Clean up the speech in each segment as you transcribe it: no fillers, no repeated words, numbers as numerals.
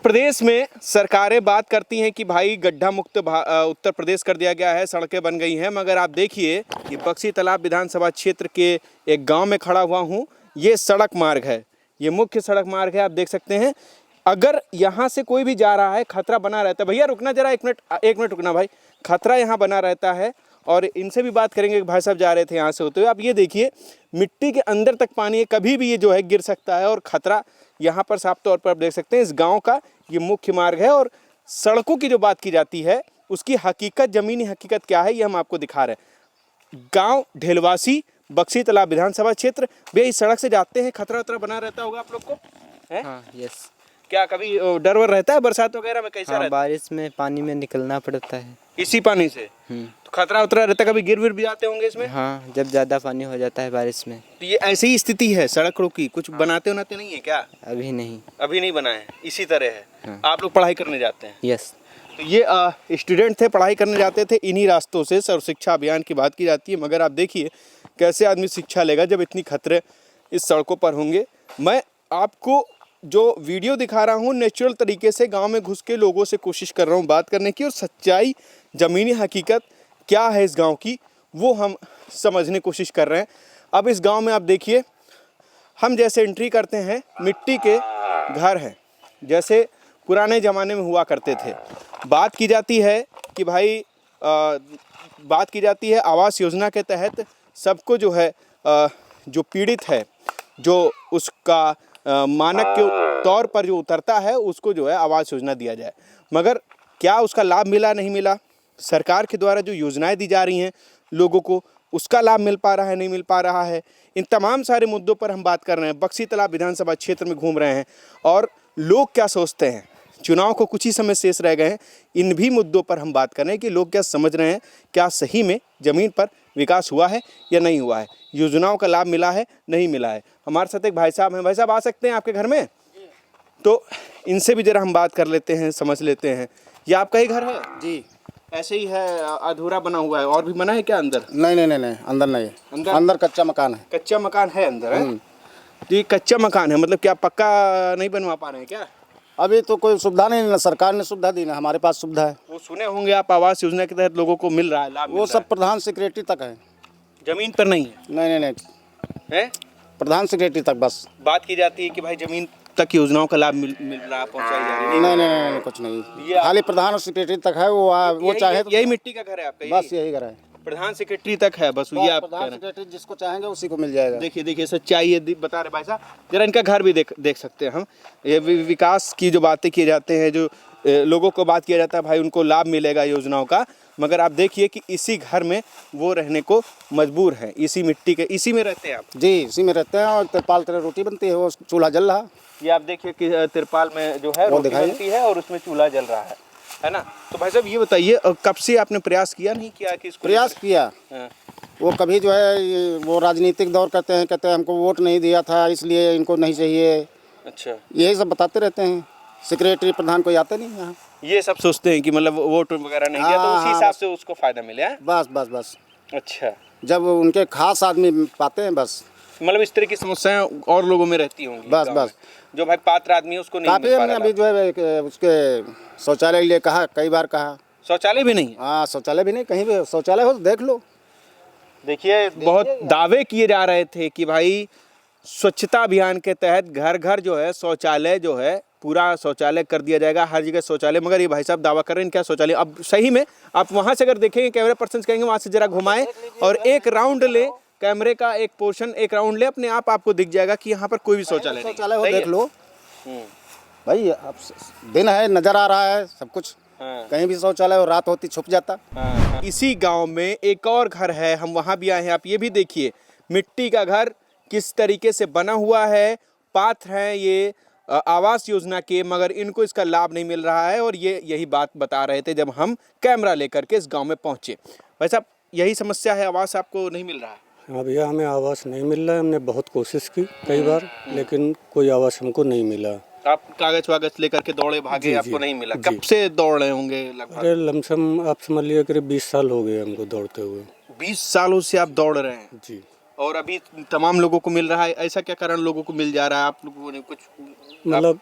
प्रदेश में सरकारें बात करती हैं कि भाई गड्ढा मुक्त उत्तर प्रदेश कर दिया गया है, सड़कें बन गई हैं, मगर आप देखिए कि बक्सी तालाब विधानसभा क्षेत्र के एक गांव में खड़ा हुआ हूं। ये सड़क मार्ग है, ये मुख्य सड़क मार्ग है, आप देख सकते हैं। अगर यहाँ से कोई भी जा रहा है खतरा बना रहता है। भैया रुकना जरा, एक मिनट रुकना भाई, खतरा यहाँ बना रहता है। और इनसे भी बात करेंगे कि भाई साहब जा रहे थे यहाँ से होते हुए। आप ये देखिए मिट्टी के अंदर तक पानी है, कभी भी ये जो है गिर सकता है और खतरा यहाँ पर साफ तौर पर आप देख सकते हैं। इस गांव का ये मुख्य मार्ग है और सड़कों की जो बात की जाती है उसकी हकीकत, ज़मीनी हकीकत क्या है, ये हम आपको दिखा रहे हैं। गांव ढेलवासी, बक्सी तालाब विधानसभा क्षेत्र। भैया इस सड़क से जाते हैं, खतरा वतरा बना रहता होगा आप लोग को? हाँ, यस। क्या कभी डर वर रहता है बरसात वगैरह में? कैसा रहता है? बारिश में पानी में निकलना पड़ता है। इसी पानी से तो खतरा उतरा रहता है, कभी गिर विर भी जाते होंगे इसमें? हाँ, जब ज़्यादा पानी हो जाता है बारिश में। तो ये ऐसी ही स्थिति है सड़कों की? कुछ बनाते बनाते नहीं है क्या? अभी नहीं। अभी नहीं बनाए, इसी तरह है। हाँ। आप लोग पढ़ाई करने जाते हैं? यस। तो ये स्टूडेंट थे, पढ़ाई करने जाते थे इन्हीं रास्तों से। सर्व शिक्षा अभियान की बात की जाती है, मगर आप देखिए कैसे आदमी शिक्षा लेगा जब इतनी खतरे इस सड़कों पर होंगे। मैं आपको जो वीडियो दिखा रहा हूँ नेचुरल तरीके से गांव में घुस के लोगों से कोशिश कर रहा हूँ बात करने की, और सच्चाई, ज़मीनी हकीकत क्या है इस गांव की वो हम समझने की कोशिश कर रहे हैं। अब इस गांव में आप देखिए, हम जैसे एंट्री करते हैं मिट्टी के घर हैं जैसे पुराने ज़माने में हुआ करते थे। बात की जाती है कि भाई बात की जाती है आवास योजना के तहत सबको जो है जो पीड़ित है, जो उसका मानक के तौर पर जो उतरता है उसको जो है आवास योजना दिया जाए। मगर क्या उसका लाभ मिला, नहीं मिला? सरकार के द्वारा जो योजनाएं दी जा रही हैं लोगों को, उसका लाभ मिल पा रहा है, नहीं मिल पा रहा है? इन तमाम सारे मुद्दों पर हम बात कर रहे हैं। बक्सी तालाब विधानसभा क्षेत्र में घूम रहे हैं और लोग क्या सोचते हैं, चुनाव को कुछ ही समय शेष रह गए हैं, इन भी मुद्दों पर हम बात कर रहे हैं कि लोग क्या समझ रहे हैं, क्या सही में ज़मीन पर विकास हुआ है या नहीं हुआ है, योजनाओं का लाभ मिला है, नहीं मिला है। हमारे साथ एक भाई साहब हैं। भाई साहब आ सकते हैं आपके घर में? तो इनसे भी ज़रा हम बात कर लेते हैं, समझ लेते हैं। ये आपका ही घर है? जी। ऐसे ही है, अधूरा बना हुआ है? और भी बना है क्या अंदर? नहीं, अंदर नहीं है। अंदर कच्चा मकान है। कच्चा मकान है अंदर है? तो ये कच्चा मकान है, मतलब क्या पक्का नहीं बनवा पा रहे हैं क्या? अभी तो कोई सुविधा नहीं ना, सरकार ने सुविधा दी ना, हमारे पास सुविधा है। वो सुने होंगे आप आवास योजना के तहत लोगों को मिल रहा है लाभ? वो सब प्रधान सेक्रेटरी तक है, जमीन पर नहीं है? नहीं है प्रधान सेक्रेटरी तक बस बात की जाती है कि भाई जमीन तक योजनाओं का लाभ मिल रहा है, पहुंचाई जा रही है? नहीं, कुछ नहीं, खाली प्रधान और सेक्रेटरी तक है। वो चाहे यही मिट्टी का घर है आपका? बस यही घर है, प्रधान सेक्रेटरी तक है बस, ये आप प्रधान सेक्रेटरी जिसको चाहेंगे उसी को मिल जाएगा। देखिए सच्चाई ये बता रहे भाई साहब। जरा इनका घर भी देख सकते हैं हम। ये विकास की जो बातें किए जाते हैं, जो लोगों को बात किया जाता है भाई उनको लाभ मिलेगा योजनाओं का, मगर आप देखिए कि इसी घर में वो रहने को मजबूर है, इसी मिट्टी के, इसी में रहते हैं आप? जी, इसी में रहते हैं और तिरपाल तरह रोटी बनती है, वो चूल्हा जल रहा। ये आप देखिए कि तिरपाल में जो है रोटी बनती है और उसमें चूल्हा जल रहा है ना? तो भाई साहब ये बताइए कब से आपने प्रयास किया, नहीं किया कि इसको? प्रयास किया। वो कभी जो है वो राजनीतिक दौर कहते हैं हमको वोट नहीं दिया था इसलिए इनको नहीं चाहिए। अच्छा, यही सब बताते रहते हैं। सेक्रेटरी प्रधान कोई आते नहीं यहाँ। ये सब सोचते हैं कि मतलब वोट वगैरह नहीं दिया तो उसी हिसाब से उसको फायदा मिले। बस। अच्छा, जब उनके खास आदमी पाते हैं बस। मतलब इस तरह की समस्याएं और लोगों में रहती होंगी? बस जो भाई पात्र आदमी है उसको नहीं काफी मिल पा हमने रहा। अभी जो है उसके शौचालय के लिए कहा, कई बार कहा। शौचालय भी नहीं? हाँ, शौचालय भी नहीं, कहीं भी शौचालय हो तो देख लो। देखिए बहुत दावे किए जा रहे थे कि भाई स्वच्छता अभियान के तहत घर घर जो है शौचालय जो है पूरा शौचालय कर दिया जाएगा, हर जगह शौचालय। मगर ये भाई साहब दावा कर रहे हैं क्या शौचालय? अब सही में आप वहां से अगर देखेंगे, कैमरा पर्सन कहेंगे वहां से जरा घुमाएं और एक राउंड ले, कैमरे का एक पोर्शन, एक राउंड ले, अपने आप आपको दिख जाएगा कि यहाँ पर कोई भी शौचालय हो देख लो भाई। अब दिन है, नजर आ रहा है सब कुछ। कहीं भी शौचालय हो, रात होती छुप जाता। इसी गांव में एक और घर है, हम वहां भी आए हैं। आप ये भी देखिए मिट्टी का घर किस तरीके से बना हुआ है। पात्र हैं ये आवास योजना के, मगर इनको इसका लाभ नहीं मिल रहा है और ये यही बात बता रहे थे जब हम कैमरा लेकर के इस गांव में पहुंचे। भाई साहब यही समस्या है, आवास आपको नहीं मिल रहा है? हाँ भैया, हमें आवास नहीं मिल रहा है। हमने बहुत कोशिश की कई बार, लेकिन कोई आवास हमको नहीं मिला। आप कागज वागज लेकर के दौड़े भागे, आपको नहीं मिला? कब से दौड़ रहे होंगे लगभग? अरे लमसम आप समझ लीजिए करीब 20 साल हो गए हमको दौड़ते हुए। 20 सालों से आप दौड़ रहे हैं? जी। और अभी तमाम लोगों को मिल रहा है, ऐसा क्या कारण लोगों को मिल जा रहा है? आप लोगों ने कुछ मतलब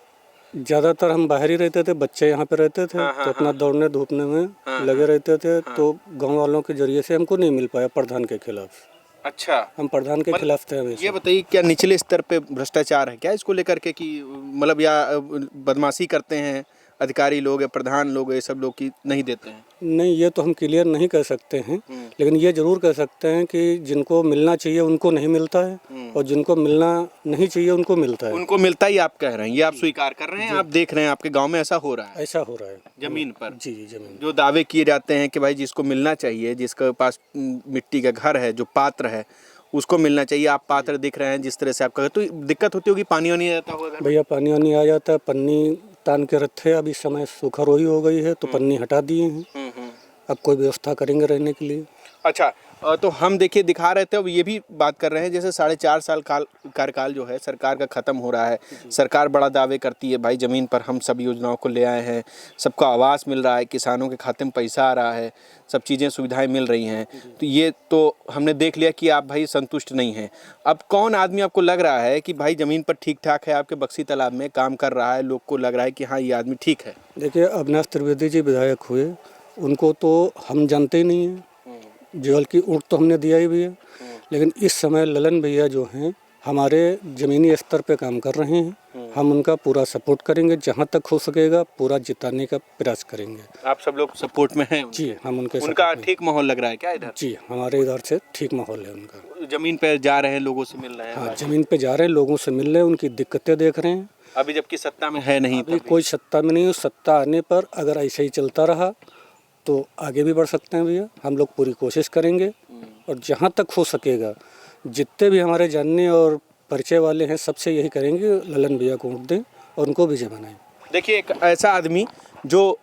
ज़्यादातर हम बाहर ही रहते थे, बच्चे यहाँ पे रहते थे, तो अपना दौड़ने धूपने में लगे रहते थे। तो गांव वालों के जरिए से हमको नहीं मिल पाया प्रधान के खिलाफ। अच्छा, हम प्रधान के खिलाफ थे हमेशा। ये बताइए क्या निचले स्तर पे भ्रष्टाचार है क्या इसको लेकर के, कि मतलब या बदमाशी करते हैं अधिकारी लोग या प्रधान लोग, ये सब लोग की नहीं देते हैं? नहीं, ये तो हम क्लियर नहीं कर सकते हैं, लेकिन ये जरूर कह सकते हैं कि जिनको मिलना चाहिए उनको नहीं मिलता है और जिनको मिलना नहीं चाहिए उनको मिलता है। उनको मिलता ही आप कह रहे हैं, ये आप स्वीकार कर रहे हैं, आप देख रहे हैं आपके गांव में ऐसा हो रहा है? ऐसा हो रहा है जमीन पर? जी जी, जमीन। जो दावे किए जाते हैं कि भाई जिसको मिलना चाहिए, जिसके पास मिट्टी का घर है, जो पात्र है उसको मिलना चाहिए, आप पात्र दिख रहे हैं जिस तरह से आपका, तो दिक्कत होती होगी, पानी वानी आ जाता होगा घर में? भैया पानी वानी आ जाता है, पन्नी तान के रखे, अब इस समय सूखा रोई हो गई है तो पन्नी हटा दिए हैं। अब कोई व्यवस्था करेंगे रहने के लिए। अच्छा, तो हम देखिए दिखा रहे थे, अब ये भी बात कर रहे हैं जैसे 4.5 साल कार्यकाल जो है सरकार का ख़त्म हो रहा है। सरकार बड़ा दावे करती है भाई ज़मीन पर हम सब योजनाओं को ले आए हैं, सबको आवास मिल रहा है, किसानों के खाते में पैसा आ रहा है, सब चीज़ें सुविधाएं मिल रही हैं। तो ये तो हमने देख लिया कि आप भाई संतुष्ट नहीं हैं। अब कौन आदमी आपको लग रहा है कि भाई ज़मीन पर ठीक ठाक है, आपके बक्सी तालाब में काम कर रहा है, लोग को लग रहा है कि हाँ ये आदमी ठीक है? देखिए, अविनाश त्रिवेदी जी विधायक हुए, उनको तो हम जानते ही नहीं हैं, जेल की ऊँट तो हमने दिया ही भी है, लेकिन इस समय ललन भैया जो हैं हमारे ज़मीनी स्तर पे काम कर रहे हैं। हम उनका पूरा सपोर्ट करेंगे, जहाँ तक हो सकेगा पूरा जिताने का प्रयास करेंगे। आप सब लोग सपोर्ट में हैं? जी, हम उनके उनका ठीक माहौल लग रहा है क्या इधर? जी, हमारे इधर से ठीक माहौल है उनका। जमीन पे जा रहे हैं, लोगों से मिल रहे हैं? हाँ, ज़मीन पे जा रहे हैं, लोगों से मिल रहे हैं, उनकी दिक्कतें देख रहे हैं। अभी जबकि सत्ता में है नहीं, अभी कोई सत्ता में नहीं है, सत्ता आने पर अगर ऐसे ही चलता रहा तो आगे भी बढ़ सकते हैं भैया। हम लोग पूरी कोशिश करेंगे और जहाँ तक हो सकेगा जितने भी हमारे जानने और परिचय वाले हैं सबसे यही करेंगे ललन भैया को वोट दें और उनको विजय बनाएं। देखिए, एक ऐसा आदमी जो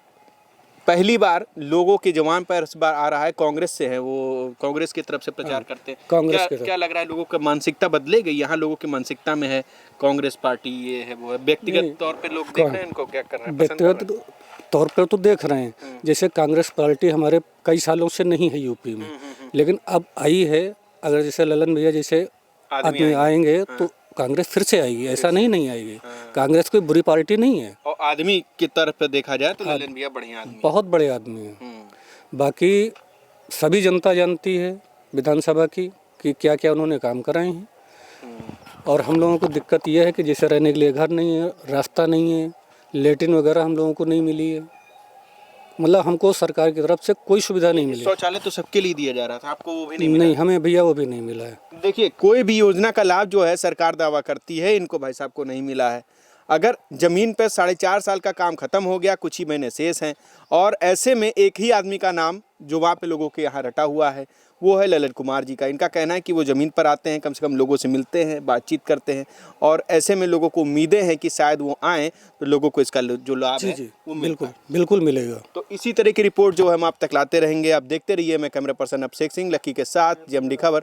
पहली बार लोगों के जवान पर इस बार आ रहा है, कांग्रेस से है, वो कांग्रेस की तरफ से प्रचार करते हैं। कांग्रेस की तरफ। क्या लग रहा है लोगों का मानसिकता बदलेगी? यहाँ लोगों की मानसिकता में है कांग्रेस पार्टी ये है वो है, व्यक्तिगत तौर पे लोग देख रहे हैं इनको क्या कर रहे हैं, पसंद कर रहे हैं? व्यक्तिगत तौर पर तो देख रहे हैं, जैसे कांग्रेस पार्टी हमारे कई सालों से नहीं है यूपी में, लेकिन अब आई है। अगर जैसे ललन भैया जैसे आदमी आएंगे तो कांग्रेस फिर से आएगी, ऐसा नहीं आएगी। कांग्रेस कोई बुरी पार्टी नहीं है। और आदमी की तरफ पे देखा जाए तो ललन भैया बढ़िया आदमी, बहुत बड़े आदमी हैं। बाकी सभी जनता जानती है विधानसभा की कि क्या क्या उन्होंने काम कराए हैं। और हम लोगों को दिक्कत यह है कि जैसे रहने के लिए घर नहीं है, रास्ता नहीं है, लेटिन वगैरह हम लोगों को नहीं मिली है। मतलब हमको सरकार की तरफ से कोई सुविधा नहीं मिली। शौचालय तो सबके लिए दिया जा रहा था, आपको वो भी नहीं मिला? नहीं, हमें भैया वो भी नहीं मिला है। देखिए, कोई भी योजना का लाभ जो है सरकार दावा करती है, इनको भाई साहब को नहीं मिला है। अगर ज़मीन पर 4.5 साल का काम खत्म हो गया, कुछ ही महीने शेष हैं, और ऐसे में एक ही आदमी का नाम जो वहाँ पे लोगों के यहाँ रटा हुआ है वो है ललन कुमार जी का। इनका कहना है कि वो ज़मीन पर आते हैं, कम से कम लोगों से मिलते हैं, बातचीत करते हैं, और ऐसे में लोगों को उम्मीदें हैं कि शायद वो आएँ तो लोगों को इसका जो लाभ है वो बिल्कुल बिल्कुल मिलेगा। तो इसी तरह की रिपोर्ट जो है हम आप तक लाते रहेंगे। आप देखते रहिए। मैं कैमरा पर्सन अभिषेक सिंह लक्की के साथ, जेएमडी खबर।